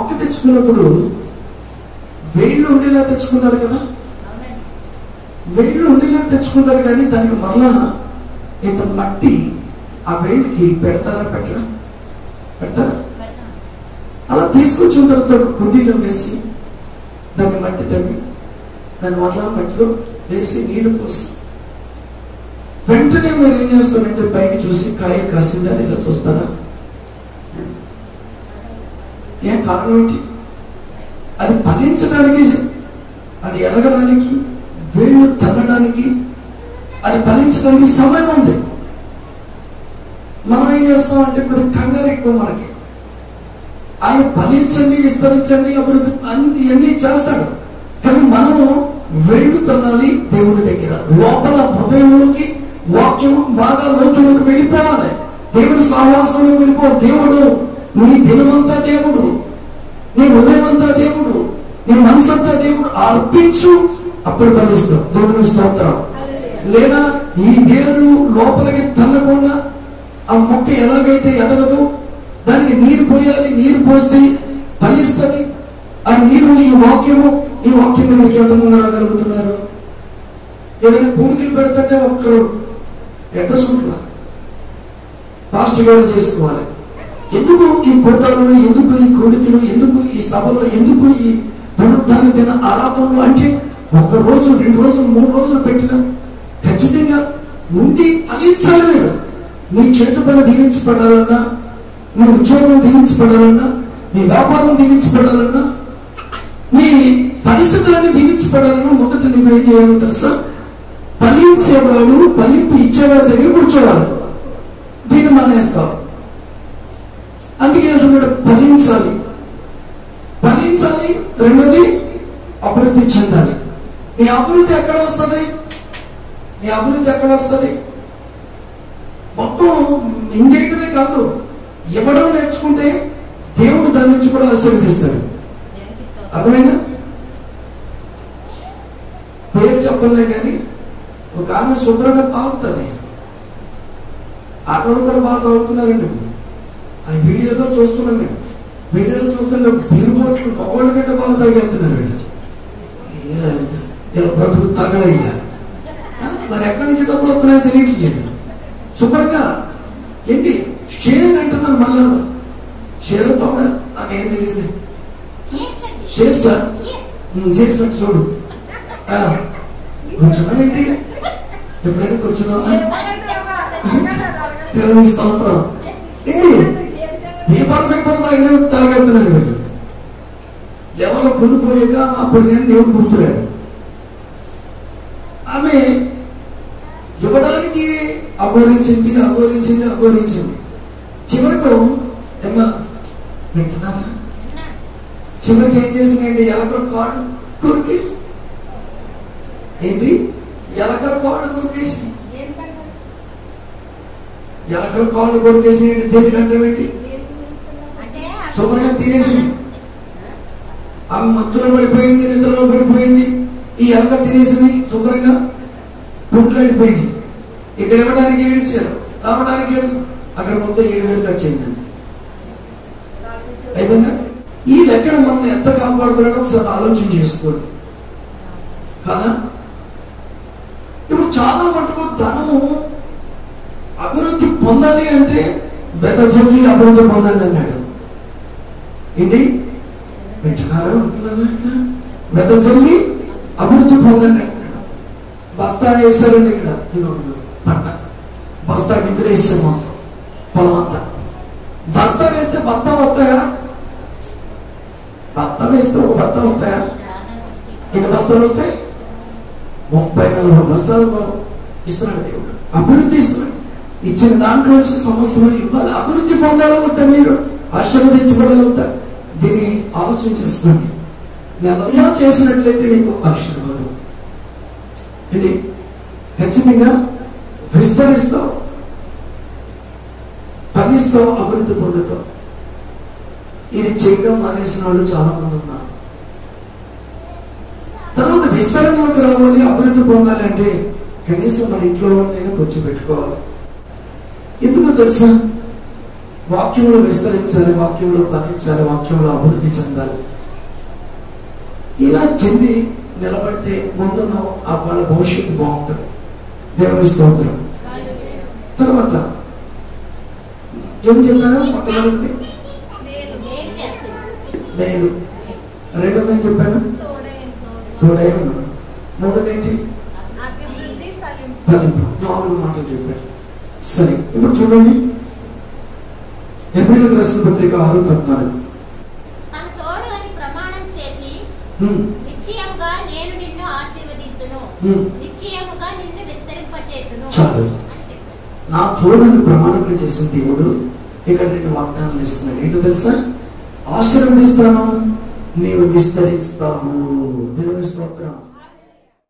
మొక్క తెచ్చుకున్నప్పుడు వేళ్ళు ఉండేలా తెచ్చుకుంటారు కదా, వేళ్ళు ఉండేలా తెచ్చుకుంటారు. కానీ దానికి మరలా ఇంత మట్టి ఆ వేళ్ళకి పెడతారా పెడతారా? అలా తీసుకొచ్చిన తర్వాత ఒక కుండీలో వేసి దాన్ని మట్టి తవ్వి దాన్ని మరలా మట్టిలో వేసి నీళ్లు పోసి వెంటనే మీరు ఏం చేస్తారంటే పైకి చూసి కాయ కాసిందా లేదా చూస్తారా? ఏం కారణం ఏంటి? అది ఫలించడానికి, అది ఎదగడానికి, వేళ్ళు తగ్గడానికి, అది ఫలించడానికి సమయం ఉంది. మనం ఏం చేస్తామంటే కొద్ది కంగారు ఎక్కువ మనకి. ఆయన ఫలించండి, విస్తరించండి, అభివృద్ధి అన్ని చేస్తాడు. కానీ మనము వేళ్ళు తన్నాలి దేవుడి దగ్గర, లోపల హృదయంలోకి వాక్యం బాగా లోతులోకి వెళ్ళిపోవాలి, దేవుడి సహవాసంలోకి వెళ్ళిపోవాలి. దేవుడు నీ దినమంతా దేవుడు, నీ హృదయమంతా దేవుడు, నీ మనసంతా దేవుడు అర్పించు, అప్పుడు ఫలిస్తావు. దేవుని స్తోత్రం. లేదా ఈ వేరు లోపలికి తల్లకుండా ఆ మొక్క ఎలాగైతే ఎదగదు, దానికి నీరు పోయాలి, నీరు పోస్తే ఫలిస్తుంది. ఆ నీరు ఈ వాక్యం దగ్గరికి ఎంతమంది రాగలుగుతున్నారు? ఏదైనా కూడికలు పెడతంటే ఒక్కరు అడ్రస్ ఉంటున్నా పాస్టర్ గారు చేసుకోవాలి. ఎందుకు ఈ కూటాలు, ఎందుకు ఈ కోడికలు, ఎందుకు ఈ సభలు, ఎందుకు ఈ పునరుద్ధాన దిన ఆరాధనలు అంటే 1 రోజు 2 రోజులు 3 రోజులు పెట్టినా ఖచ్చితంగా ఉండి ఫలించాలి. మీరు నీ చేతి పని దీవించబడాలన్నా, నీ ఉద్యోగం దీవించబడాలన్నా, నీ వ్యాపారం దీవించబడాలన్నా, నీ పరిస్థితులన్నీ దీవించబడాలన్నా మొదట నువ్వేం చేయాలో తెలుసా? ఫలించేవాడు, ఫలింపు ఇచ్చేవాడి దగ్గర కూర్చోవాలి. దీన్ని మానేస్తావు. అందుకే అంటున్నాడు ఫలించాలి. రెండోది అభివృద్ధి చెందాలి. నీ అభివృద్ధి ఎక్కడ వస్తుంది? మొత్తం ఇంకేయడమే కాదు, ఇవ్వడం నేర్చుకుంటే దేవుడు దాని నుంచి కూడా ఆశీర్వదిస్తాడు. అర్థమైనా? పేరు చెప్పలే కానీ ఒక ఆమె శుభ్రంగా తాగుతుంది. ఆడవాళ్ళు కూడా బాగా తాగుతున్నారండి. ఆ వీడియోలో చూస్తున్నాం మేము. వీడియోలో చూస్తుంటే తిరుగుబోట్లు మగవాళ్ళ కంటే బాగా తాగేస్తున్నారు వీళ్ళు. ఇలా బ్రతుకు తగలయ్యా. మరి ఎక్కడి నుంచి డబ్బులు వస్తున్నాయో తెలియట్లేదు. శుభ్రంగా ఏంటి షేర్ అంటున్నారు. మళ్ళీ షేర్ అవుతా నాకేం తెలియదు. షేర్ సార్ చూడు కొంచెం ఏంటి ఎప్పుడైనా కూర్చున్నావా? స్తోత్రం. ఏంటి పేపర్ తాగెత్తున్నారు వీళ్ళు. ఎవరో కొనుక్కోయాక అప్పుడు నేను దేవుడు గుర్తురాడు. ఆమె ఇవ్వడానికి అఘోరించింది. చివరకు ఏమా వింటున్నామా? చివరికి ఏం చేసిందండి? ఎలకల కాడు కొరికేసి. ఏంటి? ఎలకల కాడు కొరికేసి. ఎలకల కాళ్ళు కొరికేసి దేనికంటే ఏంటి? శుభ్రంగా తినేసింది. ఆమె మత్తులో పడిపోయింది, నిద్రలో పడిపోయింది. ఈ ఎలక తినేసింది, శుభ్రంగా పుంట్లు అడిపోయింది. ఇక్కడ ఇవ్వడానికి ఏడిచారు, రావడానికి ఏడుచారు. అక్కడ మొత్తం 7,000 ఖర్చు అయిందండి. అయిపోయిందా? ఈ లెక్కన మనం ఎంత కాపాడుతున్నాడో ఒకసారి ఆలోచన చేసుకోండి కదా. ఇప్పుడు చాలా మటుకు ధనము అభివృద్ధి పొందాలి అంటే వెదజల్లి అభివృద్ధి పొందండి అన్నాడు. ఏంటి వింటున్నారా? వెదజల్లి అభివృద్ధి పొందండి అన్నాడు. బస్తా వేస్తారండి ఇక్కడ. పంట బస్తా గింజలు వేస్తారు మొత్తం పొలం అంతా. బస్తా వేస్తే బత్త వస్తాయా? బత్త వేస్తే ఒక బత్త వస్తాయా? ఎన్ని బస్తాలు వస్తాయి? 30-40 బస్తాలు ఇస్తున్నాడు దేవుడు. అభివృద్ధి ఇస్తున్నాడు. ఇచ్చిన దాంట్లో వచ్చి సమస్యలు ఇవ్వాలి. అభివృద్ధి పొందాలో వద్దా? మీరు ఆశీర్వదించబడాలి వద్దా? దీన్ని ఆలోచన చేసుకోండి. నేను ఇలా చేసినట్లయితే మీకు ఆశీర్వాదం ఏంటి? ఖచ్చితంగా విస్తరిస్తావు, ఫలిస్తావు, అభివృద్ధి పొందుతావు. ఇది చేయడం మానేసిన వాళ్ళు చాలా మంది ఉన్నారు. తర్వాత విస్తరణలోకి రావాలి, అభివృద్ధి పొందాలి అంటే కనీసం మన ఇంట్లో వాళ్ళైనా కొంచెం పెట్టుకోవాలి. ఎందుకు తెలుసా? వాక్యంలో విస్తరించాలి, వాక్యంలో పఠించాలి, వాక్యంలో అభివృద్ధి చెందాలి. ఇలా చెంది నిలబడితే ముందున్న వాళ్ళ భవిష్యత్తు బాగుంటుంది. దేవుని స్తోత్రం. తర్వాత ఏం చెప్పాను? మొట్టమొదటిది నేను, రెండోది ఏం చెప్పాను? తోడే ఉన్నాడు. మూడోది ఏంటి? ఫలింపు. 4 మాటలు చెప్పారు. సరే, ఇప్పుడు చూడండి హెబ్రీయులకు రాసిన పత్రిక 6:14. చాలు, నా తోడని ప్రమాణం చేసిన దేవుడు ఇక్కడ 2 వాగ్దానాలు ఇస్తున్నాడు. ఏంటో తెలుసా? ఆశీర్వదిస్తాను, నీవు విస్తరిస్తావు. దేవుని స్తోత్రం.